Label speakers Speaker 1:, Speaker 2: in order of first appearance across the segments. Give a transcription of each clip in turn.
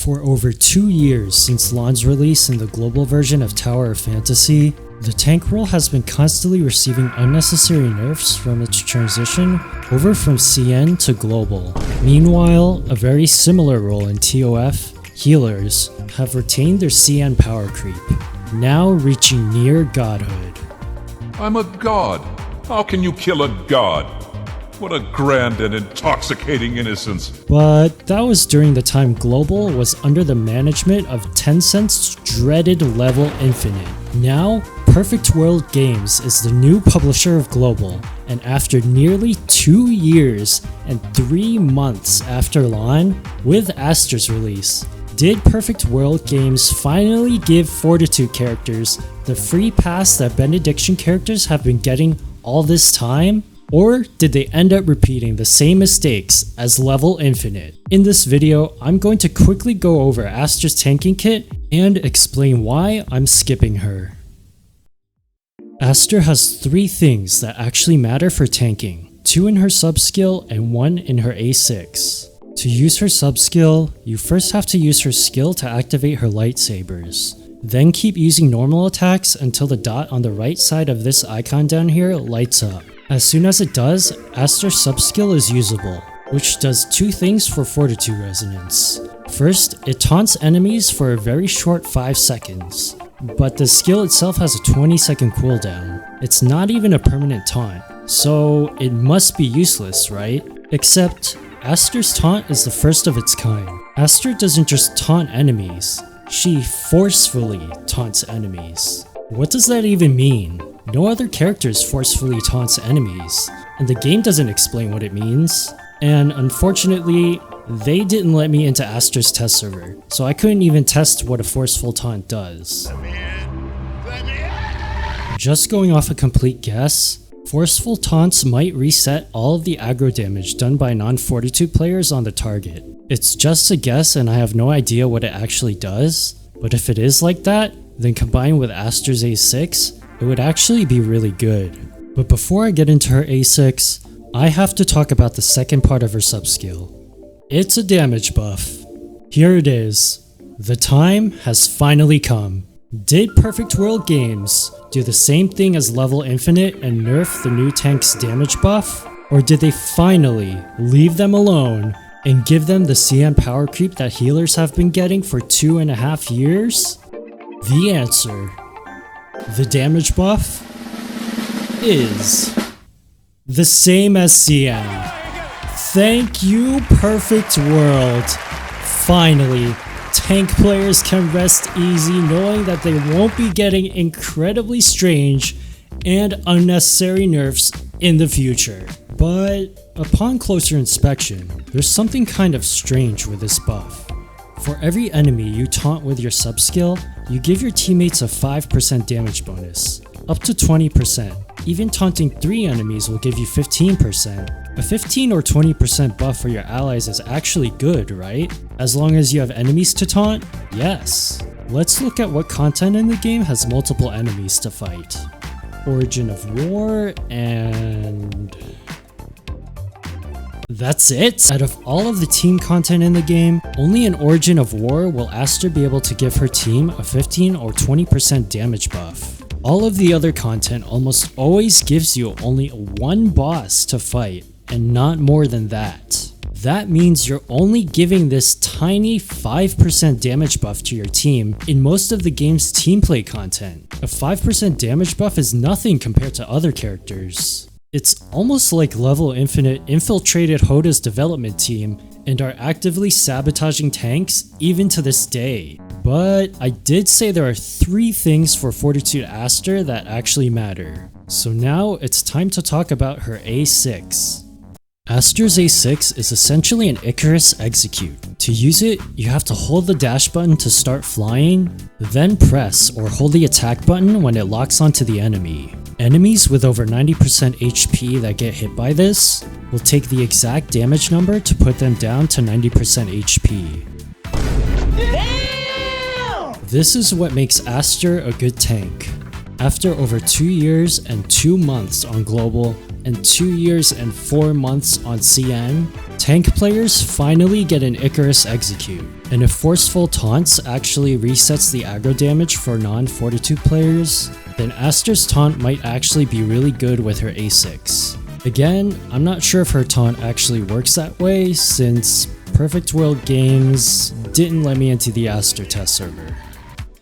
Speaker 1: For over 2 years since launch release in the global version of Tower of Fantasy, the tank role has been constantly receiving unnecessary nerfs from its transition over from CN to global. Meanwhile, a very similar role in TOF, healers, have retained their CN power creep, now reaching near godhood.
Speaker 2: I'm a god. How can you kill a god? What a grand and intoxicating innocence.
Speaker 1: But that was during the time Global was under the management of Tencent's dreaded Level Infinite. Now, Perfect World Games is the new publisher of Global, and after nearly 2 years and 3 months after launch, with Aster's release, did Perfect World Games finally give Fortitude characters the free pass that Benediction characters have been getting all this time? Or did they end up repeating the same mistakes as Level Infinite? In this video, I'm going to quickly go over Aster's tanking kit and explain why I'm skipping her. Aster has 3 things that actually matter for tanking, 2 in her sub-skill and 1 in her A6. To use her sub-skill, you first have to use her skill to activate her lightsabers. Then keep using normal attacks until the dot on the right side of this icon down here lights up. As soon as it does, Aster's sub-skill is usable, which does 2 things for Fortitude Resonance. First, it taunts enemies for a very short 5 seconds, but the skill itself has a 20-second cooldown. It's not even a permanent taunt, so it must be useless, right? Except, Aster's taunt is the first of its kind. Aster doesn't just taunt enemies, she forcefully taunts enemies. What does that even mean? No other characters forcefully taunts enemies, and the game doesn't explain what it means. And unfortunately, they didn't let me into Aster's test server, so I couldn't even test what a forceful taunt does. Just going off a complete guess, forceful taunts might reset all of the aggro damage done by non-Fortitude players on the target. It's just a guess and I have no idea what it actually does, but if it is like that, then combined with Aster's A6, it would actually be really good. But before I get into her A6, I have to talk about the second part of her sub-skill. It's a damage buff. Here it is. The time has finally come. Did Perfect World Games do the same thing as Level Infinite and nerf the new tank's damage buff? Or did they finally leave them alone and give them the CN power creep that healers have been getting for 2.5 years? The answer, the damage buff, is the same as CN. Thank you, Perfect World. Finally, tank players can rest easy knowing that they won't be getting incredibly strange and unnecessary nerfs in the future. But upon closer inspection, there's something kind of strange with this buff. For every enemy you taunt with your sub-skill, you give your teammates a 5% damage bonus, up to 20%. Even taunting 3 enemies will give you 15%. A 15 or 20% buff for your allies is actually good, right? As long as you have enemies to taunt? Yes. Let's look at what content in the game has multiple enemies to fight. Origin of War and... that's it! Out of all of the team content in the game, only in Origin of War will Aster be able to give her team a 15 or 20% damage buff. All of the other content almost always gives you only 1 boss to fight, and not more than that. That means you're only giving this tiny 5% damage buff to your team in most of the game's team play content. A 5% damage buff is nothing compared to other characters. It's almost like Level Infinite infiltrated Hotta's development team and are actively sabotaging tanks even to this day. But I did say there are 3 things for Fortitude Aster that actually matter. So now it's time to talk about her A6. Aster's A6 is essentially an Icarus execute. To use it, you have to hold the dash button to start flying, then press or hold the attack button when it locks onto the enemy. Enemies with over 90% HP that get hit by this will take the exact damage number to put them down to 90% HP. This is what makes Aster a good tank. After over 2 years and 2 months on Global and 2 years and 4 months on CN, Tank players finally get an Icarus execute, and if Forceful Taunts actually resets the aggro damage for non-Fortitude players, then Aster's taunt might actually be really good with her A6. Again, I'm not sure if her taunt actually works that way since Perfect World Games didn't let me into the Aster test server.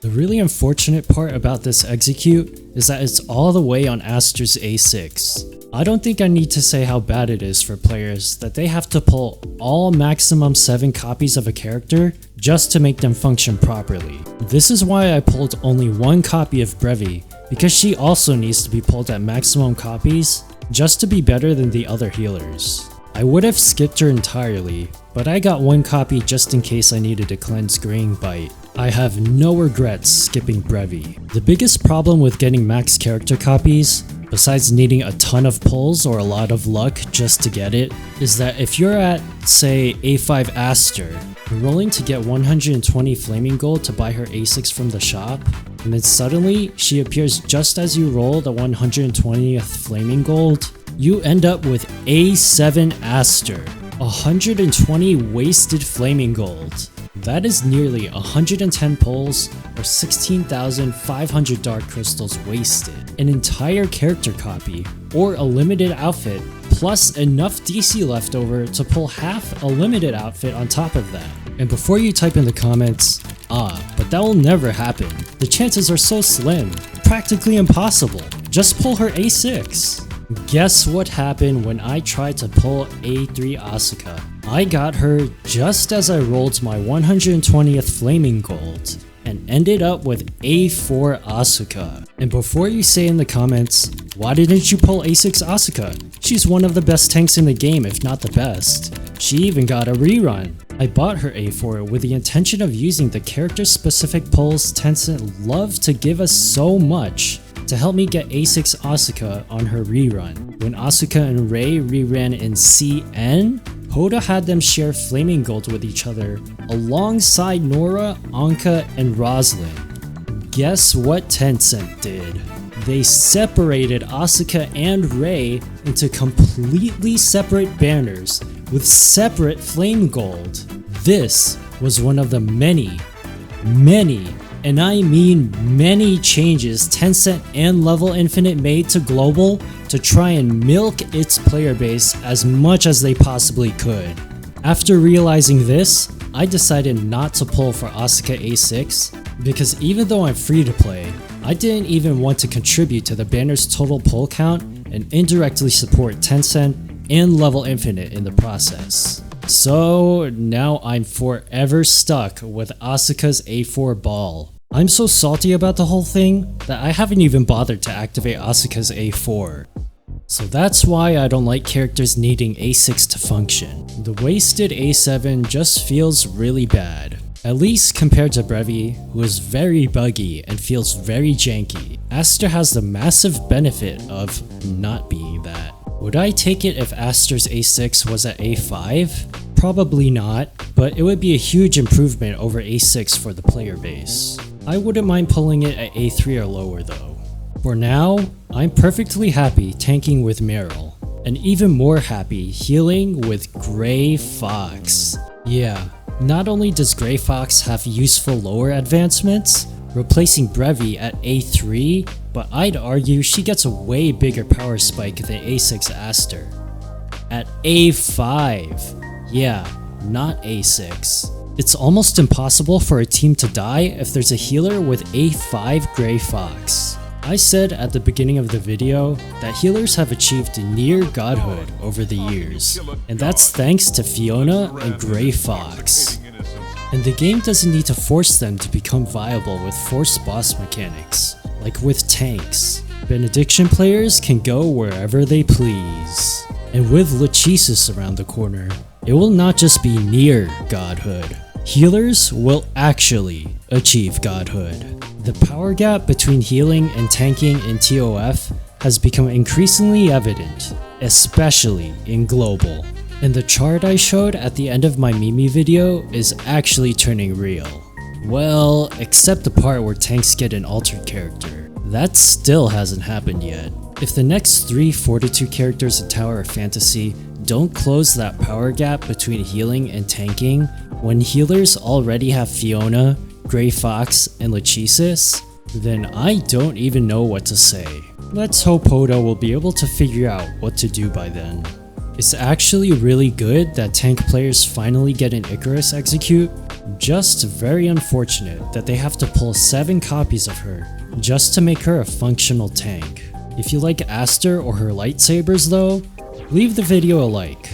Speaker 1: The really unfortunate part about this execute is that it's all the way on Aster's A6. I don't think I need to say how bad it is for players that they have to pull all maximum 7 copies of a character just to make them function properly. This is why I pulled only 1 copy of Brevi, because she also needs to be pulled at maximum copies just to be better than the other healers. I would have skipped her entirely, but I got 1 copy just in case I needed to cleanse Graying Bite. I have no regrets skipping Brevi. The biggest problem with getting max character copies, besides needing a ton of pulls or a lot of luck just to get it, is that if you're at, say, A5 Aster, and rolling to get 120 flaming gold to buy her A6 from the shop, and then suddenly she appears just as you roll the 120th flaming gold, you end up with A7 Aster, 120 wasted flaming gold. That is nearly 110 pulls or 16,500 dark crystals wasted. An entire character copy or a limited outfit plus enough DC left over to pull half a limited outfit on top of that. And before you type in the comments, but that will never happen. The chances are so slim, practically impossible. Just pull her A6. Guess what happened when I tried to pull A3 Asuka? I got her just as I rolled my 120th flaming gold and ended up with A4 Asuka. And before you say in the comments, why didn't you pull A6 Asuka? She's one of the best tanks in the game, if not the best. She even got a rerun. I bought her A4 with the intention of using the character specific pulls Tencent love to give us so much to help me get A6 Asuka on her rerun. When Asuka and Rei reran in CN, Hotta had them share flaming gold with each other alongside Nora, Anka, and Roslyn. Guess what Tencent did? They separated Asuka and Rei into completely separate banners with separate flame gold. This was one of the many, and I mean many changes Tencent and Level Infinite made to Global to try and milk its player base as much as they possibly could. After realizing this, I decided not to pull for Asuka A6 because even though I'm free to play, I didn't even want to contribute to the banner's total pull count and indirectly support Tencent and Level Infinite in the process. So now I'm forever stuck with Asuka's A4 ball. I'm so salty about the whole thing that I haven't even bothered to activate Asuka's A4. So that's why I don't like characters needing A6 to function. The wasted A7 just feels really bad. At least compared to Brevi, who is very buggy and feels very janky. Aster has the massive benefit of not being that. Would I take it if Aster's A6 was at A5? Probably not, but it would be a huge improvement over A6 for the player base. I wouldn't mind pulling it at A3 or lower though. For now, I'm perfectly happy tanking with Meryl, and even more happy healing with Grey Fox. Yeah, not only does Grey Fox have useful lower advancements, replacing Brevi at A3, but I'd argue she gets a way bigger power spike than A6 Aster. At A5, yeah, not A6. It's almost impossible for a team to die if there's a healer with A5 Grey Fox. I said at the beginning of the video that healers have achieved near godhood over the years, and that's thanks to Fiona and Grey Fox. And the game doesn't need to force them to become viable with forced boss mechanics, like with tanks. Benediction players can go wherever they please. And with Lachesis around the corner, it will not just be near godhood. Healers will actually achieve godhood. The power gap between healing and tanking in TOF has become increasingly evident, especially in Global. And the chart I showed at the end of my Mimi video is actually turning real. Well, except the part where tanks get an altered character. That still hasn't happened yet. If the next 3 Fortitude characters in Tower of Fantasy don't close that power gap between healing and tanking when healers already have Fiona, Grey Fox, and Lachesis, then I don't even know what to say. Let's hope Hotta will be able to figure out what to do by then. It's actually really good that tank players finally get an Icarus execute, just very unfortunate that they have to pull 7 copies of her just to make her a functional tank. If you like Aster or her lightsabers though, leave the video a like.